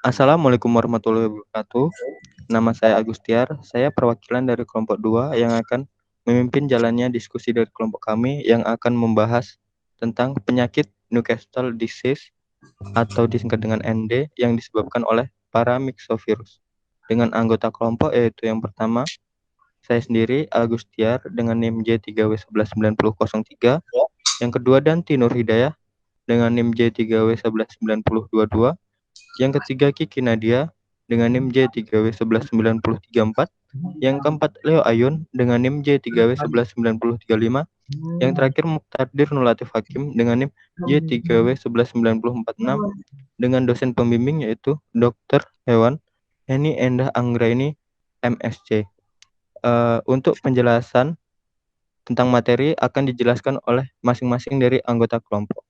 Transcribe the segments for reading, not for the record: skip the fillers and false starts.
Assalamualaikum warahmatullahi wabarakatuh. Nama saya Agustiar. Saya perwakilan dari kelompok 2 yang akan memimpin jalannya diskusi dari kelompok kami yang akan membahas tentang penyakit Newcastle disease atau disingkat dengan ND yang disebabkan oleh paramyxovirus. Dengan anggota kelompok yaitu yang pertama, saya sendiri Agustiar dengan NIM J3W119003, yang kedua Danti Nur Hidayah dengan NIM J3W119022, yang ketiga Kiki Nadia dengan NIM J3W119034, yang keempat Leo Ayun dengan NIM J3W119035, yang terakhir Muktadir Nurlatif Hakim dengan NIM J3W119046 dengan dosen pembimbing yaitu Dr. Hewan Eni Endah Anggraini MSc. Untuk penjelasan tentang materi akan dijelaskan oleh masing-masing dari anggota kelompok.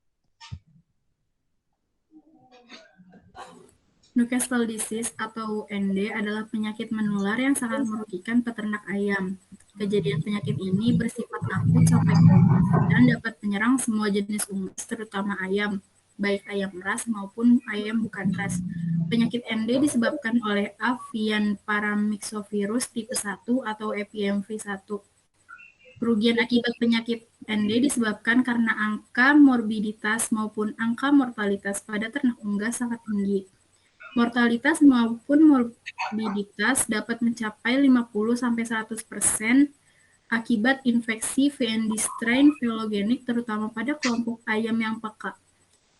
Newcastle disease atau ND adalah penyakit menular yang sangat merugikan peternak ayam. Kejadian penyakit ini bersifat akut sampai kronis dan dapat menyerang semua jenis unggas, terutama ayam, baik ayam ras maupun ayam bukan ras. Penyakit ND disebabkan oleh avian paramyxovirus tipe 1 atau EPMV1. Kerugian akibat penyakit ND disebabkan karena angka morbiditas maupun angka mortalitas pada ternak unggas sangat tinggi. Mortalitas maupun morbiditas dapat mencapai 50-100% akibat infeksi VND strain phylogenetic terutama pada kelompok ayam yang peka.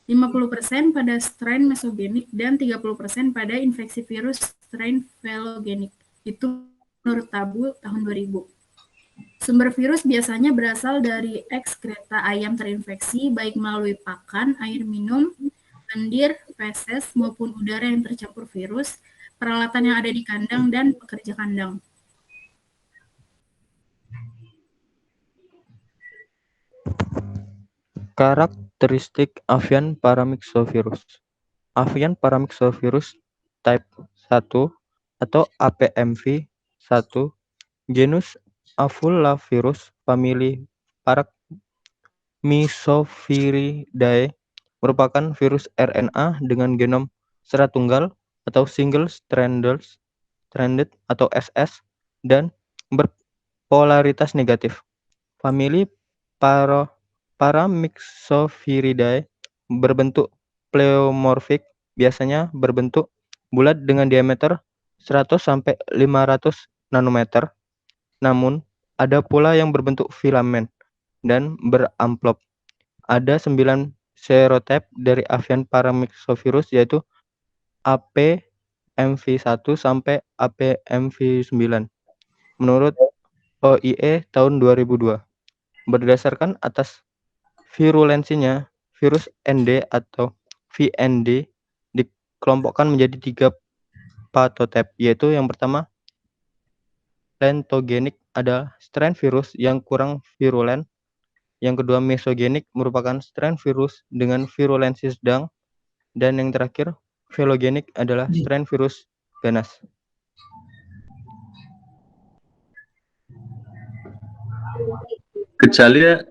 50% pada strain mesogenik dan 30% pada infeksi virus strain phylogenetic. Itu menurut Tabu tahun 2000. Sumber virus biasanya berasal dari ekskreta ayam terinfeksi baik melalui pakan, air minum, lendir, feses, maupun udara yang tercampur virus, peralatan yang ada di kandang, dan pekerja kandang. Karakteristik avian paramyxovirus. Avian paramyxovirus type 1 atau APMV1, genus Avulavirus, famili Paramyxoviridae, merupakan virus RNA dengan genom serat tunggal atau single stranded atau SS dan berpolaritas negatif. Famili Paramyxoviridae berbentuk pleomorfik, biasanya berbentuk bulat dengan diameter 100-500 nanometer. Namun, ada pula yang berbentuk filamen dan beramplop. Ada 9 serotype dari avian paramyxovirus yaitu APMV1 sampai APMV9 menurut OIE tahun 2002. Berdasarkan atas virulensinya, virus ND atau VND dikelompokkan menjadi 3 patotype, yaitu yang pertama lentogenik, ada strain virus yang kurang virulen. Yang kedua mesogenik, merupakan strain virus dengan virulensi sedang. Dan yang terakhir phylogenik adalah strain virus ganas.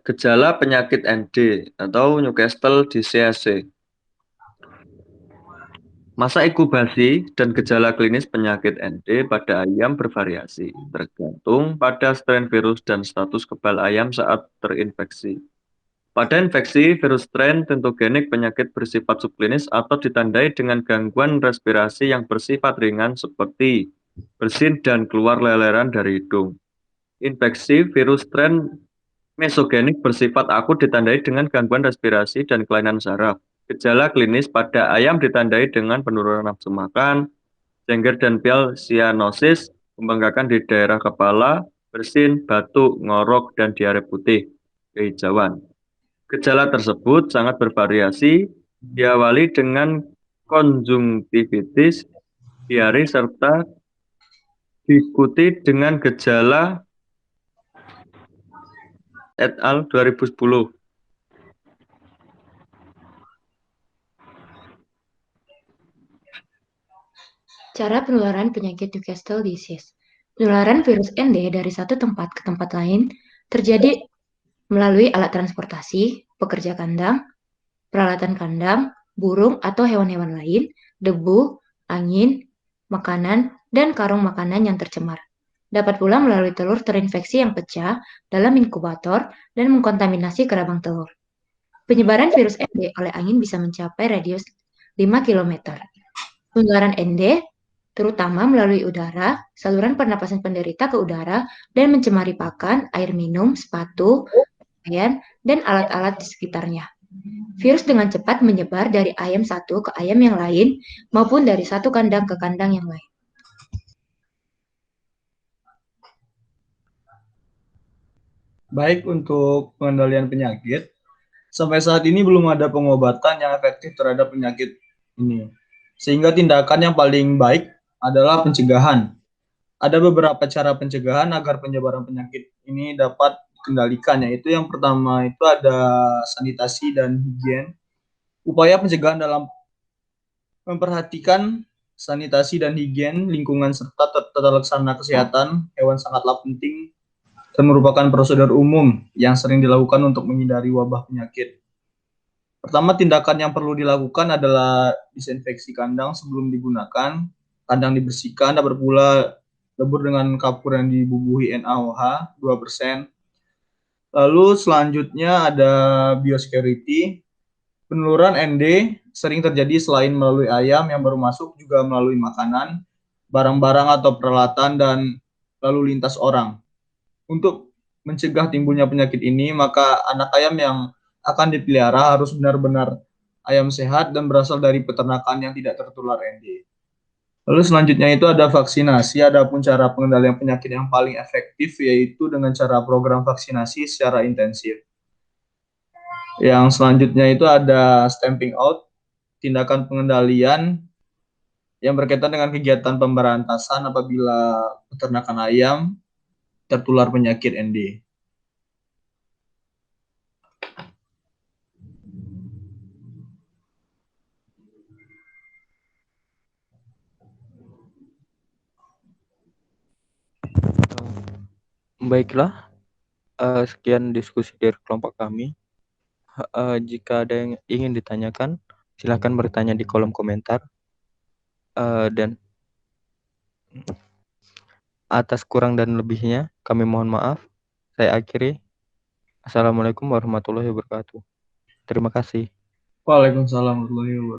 Gejala penyakit ND atau Newcastle disease. Masa inkubasi dan gejala klinis penyakit ND pada ayam bervariasi, tergantung pada strain virus dan status kebal ayam saat terinfeksi. Pada infeksi, virus strain tentogenik penyakit bersifat subklinis atau ditandai dengan gangguan respirasi yang bersifat ringan seperti bersin dan keluar leleran dari hidung. Infeksi virus strain mesogenik bersifat akut ditandai dengan gangguan respirasi dan kelainan saraf. Gejala klinis pada ayam ditandai dengan penurunan nafsu makan, jengger dan pial cyanosis, pembengkakan di daerah kepala, bersin, batuk, ngorok, dan diare putih, kehijauan. Gejala tersebut sangat bervariasi, diawali dengan konjungtivitis, diare, serta diikuti dengan gejala et al. 2010. Cara penularan penyakit Newcastle disease. Penularan virus ND dari satu tempat ke tempat lain terjadi melalui alat transportasi, pekerja kandang, peralatan kandang, burung atau hewan-hewan lain, debu, angin, makanan, dan karung makanan yang tercemar. Dapat pula melalui telur terinfeksi yang pecah dalam inkubator dan mengkontaminasi kerabang telur. Penyebaran virus ND oleh angin bisa mencapai radius 5 km. Penularan ND terutama melalui udara, saluran pernapasan penderita ke udara, dan mencemari pakan, air minum, sepatu, pakaian, dan alat-alat di sekitarnya. Virus dengan cepat menyebar dari ayam satu ke ayam yang lain, maupun dari satu kandang ke kandang yang lain. Baik, untuk pengendalian penyakit, sampai saat ini belum ada pengobatan yang efektif terhadap penyakit ini. Sehingga tindakan yang paling baik adalah pencegahan. Ada beberapa cara pencegahan agar penyebaran penyakit ini dapat dikendalikan, yaitu yang pertama itu ada sanitasi dan higien. Upaya pencegahan dalam memperhatikan sanitasi dan higien lingkungan serta tata laksana kesehatan hewan sangatlah penting dan merupakan prosedur umum yang sering dilakukan untuk menghindari wabah penyakit. Pertama, tindakan yang perlu dilakukan adalah disinfeksi kandang sebelum digunakan. Kandang dibersihkan, dapat pula lebur dengan kapur yang dibubuhi NaOH 2%. Lalu selanjutnya ada biosecurity. Penularan ND sering terjadi selain melalui ayam yang baru masuk, juga melalui makanan, barang-barang atau peralatan, dan lalu lintas orang. Untuk mencegah timbulnya penyakit ini, maka anak ayam yang akan dipelihara harus benar-benar ayam sehat dan berasal dari peternakan yang tidak tertular ND. Lalu selanjutnya itu ada vaksinasi. Adapun cara pengendalian penyakit yang paling efektif yaitu dengan cara program vaksinasi secara intensif. Yang selanjutnya itu ada stamping out, tindakan pengendalian yang berkaitan dengan kegiatan pemberantasan apabila peternakan ayam tertular penyakit ND. Baiklah, sekian diskusi dari kelompok kami. Jika ada yang ingin ditanyakan, silakan bertanya di kolom komentar. Dan atas kurang dan lebihnya, kami mohon maaf. Saya akhiri. Assalamualaikum warahmatullahi wabarakatuh. Terima kasih. Waalaikumsalam warahmatullahi wabarakatuh.